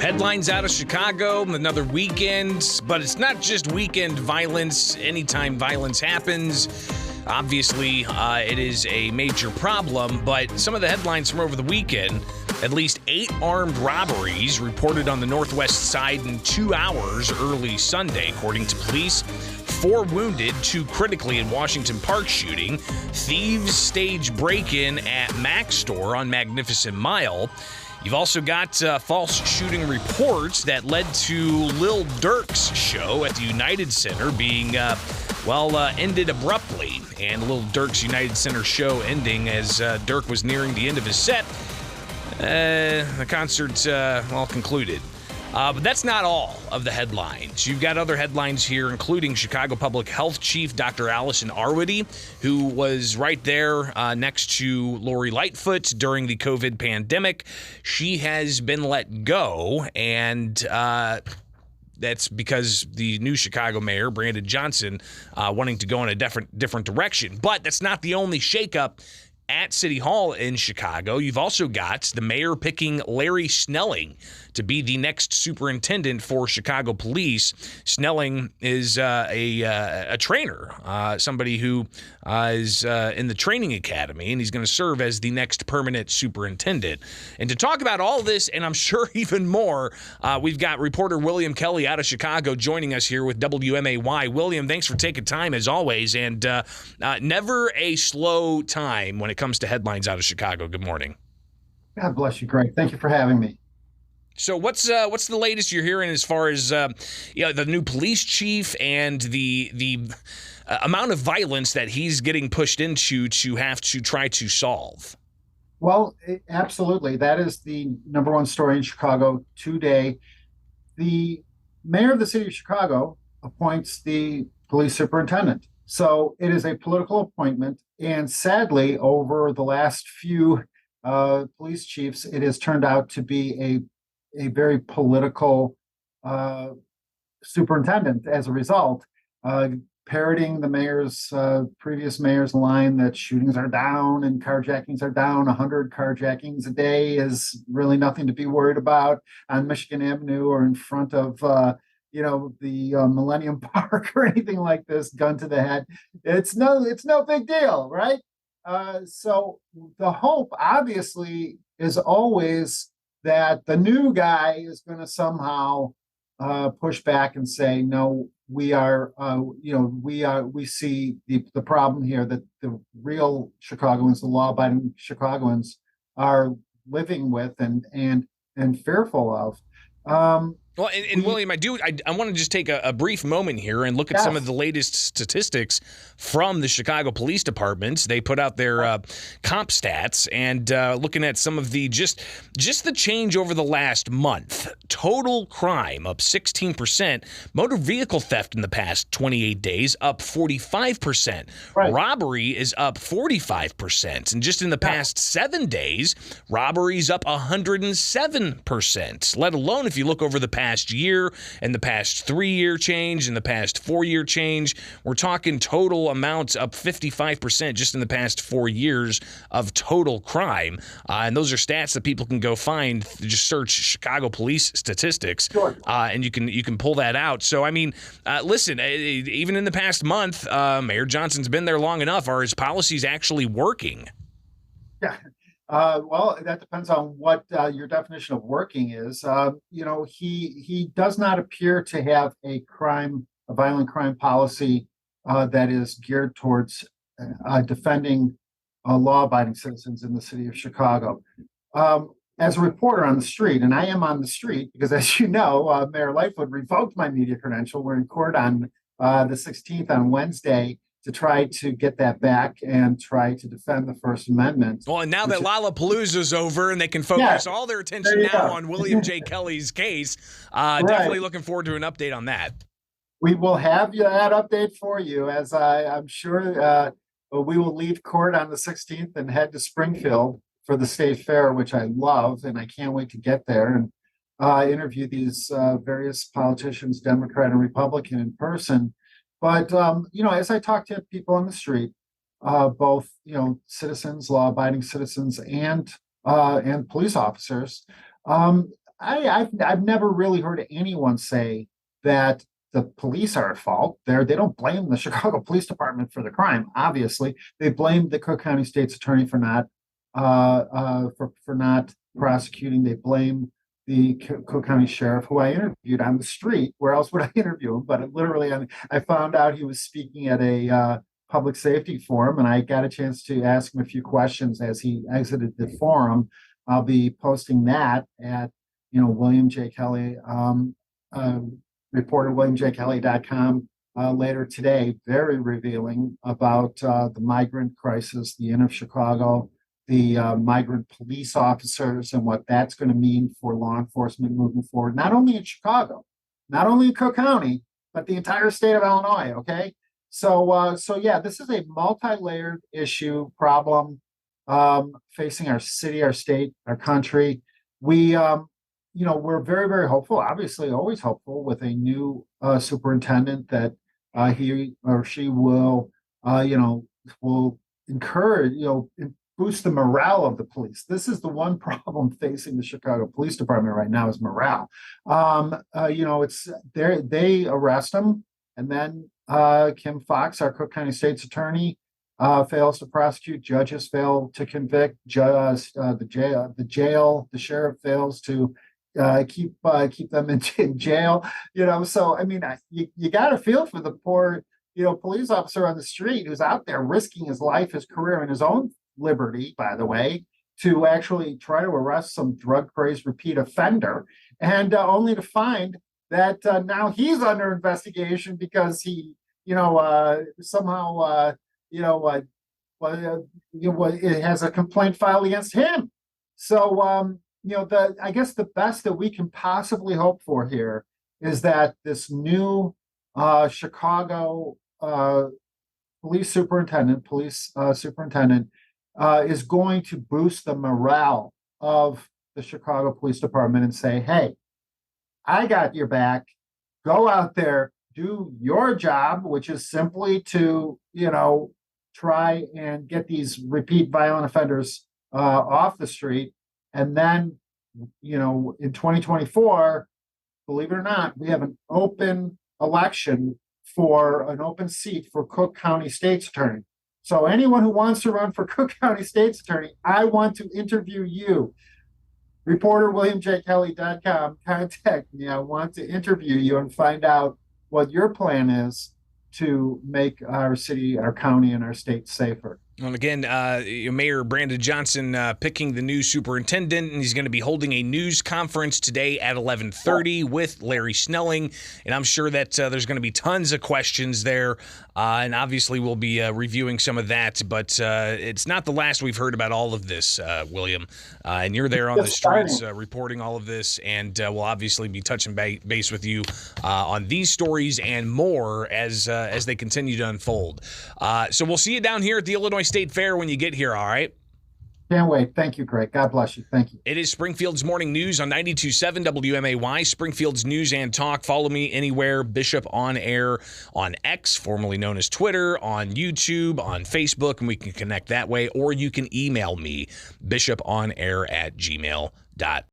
Headlines out of Chicago, another weekend, but it's not just weekend violence. Anytime violence happens, obviously it is a major problem, but some of the headlines from over the weekend, at least 8 armed robberies reported on the northwest side in 2 hours early Sunday, according to police. 4 wounded, 2 critically in Washington Park shooting. Thieves stage break-in at Mac's store on Magnificent Mile. You've also got false shooting reports that led to Lil Durk's show at the United Center being, ended abruptly. And Lil Durk's United Center show ending as Durk was nearing the end of his set. The concert, concluded. But that's not all of the headlines. You've got other headlines here, including Chicago Public Health Chief Dr. Allison Arwady, who was right there next to Lori Lightfoot during the COVID pandemic. She has been let go, and that's because the new Chicago mayor, Brandon Johnson, wanting to go in a different direction. But that's not the only shakeup at City Hall in Chicago. You've also got the mayor picking Larry Snelling to be the next superintendent for Chicago Police. Snelling is a trainer, somebody who is in the training academy, and he's going to serve as the next permanent superintendent. And to talk about all this, and I'm sure even more, we've got reporter William Kelly out of Chicago joining us here with WMAY. William, thanks for taking time as always, and never a slow time when it comes to headlines out of Chicago. Good morning. God bless you, Greg. Thank you for having me. So what's the latest you're hearing as far as the new police chief and the amount of violence that he's getting pushed into to have to try to solve? Well, absolutely. That is the number one story in Chicago today. The mayor of the city of Chicago appoints the police superintendent. So it is a political appointment. And sadly, over the last few police chiefs, it has turned out to be a very political superintendent as a result, parroting the previous mayor's line that shootings are down and carjackings are down. 100 carjackings a day is really nothing to be worried about on Michigan Avenue or in front of the Millennium Park or anything like this, gun to the head. It's no big deal, right? So the hope obviously is always that the new guy is going to somehow push back and say, no, we see the problem here that the real Chicagoans, the law-abiding Chicagoans, are living with and fearful of. Well, and William, I want to just take a brief moment here and look at some of the latest statistics from the Chicago Police Department. They put out their comp stats, and looking at some of the just the change over the last month. Total crime up 16%. Motor vehicle theft in the past 28 days up 45%. Right. Robbery is up 45%. And just in the past 7 days, robberies up 107%. Let alone if you look over the past year and the past 3-year change and the past 4-year change, we're talking total amounts up 55% just in the past 4 years of total crime. And those are stats that people can go find. Just search Chicago Police statistics, and you can pull that out. So, I mean, listen, even in the past month, Mayor Johnson's been there long enough. Are his policies actually working? Yeah. Well, that depends on what your definition of working is. He does not appear to have a violent crime policy that is geared towards defending law-abiding citizens in the city of Chicago. As a reporter on the street, and I am on the street because, as you know, Mayor Lightfoot revoked my media credential. We're in court on the 16th on Wednesday to try to get that back and try to defend the First Amendment. Well, and now that Lollapalooza's over and they can focus all their attention now on William J. Kelly's case, definitely looking forward to an update on that. We will have that update for you, as I'm sure we will leave court on the 16th and head to Springfield for the State Fair, which I love, and I can't wait to get there and interview these various politicians, Democrat and Republican, in person. But, as I talk to people on the street, both, citizens, law-abiding citizens, and police officers, I've never really heard anyone say that the police are at fault. They don't blame the Chicago Police Department for the crime. Obviously, they blame the Cook County State's Attorney for not prosecuting. They blame the Cook County Sheriff, who I interviewed on the street. Where else would I interview him? But literally, I found out he was speaking at a public safety forum, and I got a chance to ask him a few questions as he exited the forum. I'll be posting that at William J. Kelly, reporter WilliamJKelly.com later today. Very revealing about the migrant crisis, the end of Chicago, the migrant police officers, and what that's going to mean for law enforcement moving forward, not only in Chicago, not only in Cook County, but the entire state of Illinois. Okay. So yeah, this is a multi-layered issue problem facing our city, our state, our country. We're very, very hopeful, obviously always hopeful with a new superintendent that he or she will encourage, boost the morale of the police. This is the one problem facing the Chicago Police Department right now is morale. It's they arrest them, and then Kim Fox, our Cook County State's Attorney, fails to prosecute. Judges fail to convict. The sheriff fails to keep them in jail. So I mean, you got to feel for the poor police officer on the street who's out there risking his life, his career, and his own liberty, by the way, to actually try to arrest some drug crazed repeat offender, and only to find that now he's under investigation because he somehow it has a complaint filed against him. So I guess the best that we can possibly hope for here is that this new Chicago police superintendent is going to boost the morale of the Chicago Police Department and say, hey, I got your back. Go out there, do your job, which is simply to, try and get these repeat violent offenders off the street. And then, in 2024, believe it or not, we have an open election for an open seat for Cook County State's Attorney. So anyone who wants to run for Cook County State's Attorney, I want to interview you. Reporter WilliamJKelly.com, contact me. I want to interview you and find out what your plan is to make our city, our county, and our state safer. And again, Mayor Brandon Johnson picking the new superintendent, and he's going to be holding a news conference today at 11:30 with Larry Snelling, and I'm sure that there's going to be tons of questions there, and obviously we'll be reviewing some of that, but it's not the last we've heard about all of this, William, and you're there on the streets reporting all of this, and we'll obviously be touching base with you on these stories and more as they continue to unfold. So we'll see you down here at the Illinois State Fair when you get here, all right? Can't wait. Thank you, Greg. God bless you. Thank you. It is Springfield's Morning News on 92.7 WMAY, Springfield's News and Talk. Follow me anywhere, Bishop On Air on X, formerly known as Twitter, on YouTube, on Facebook, and we can connect that way, or you can email me, bishoponair@gmail.com.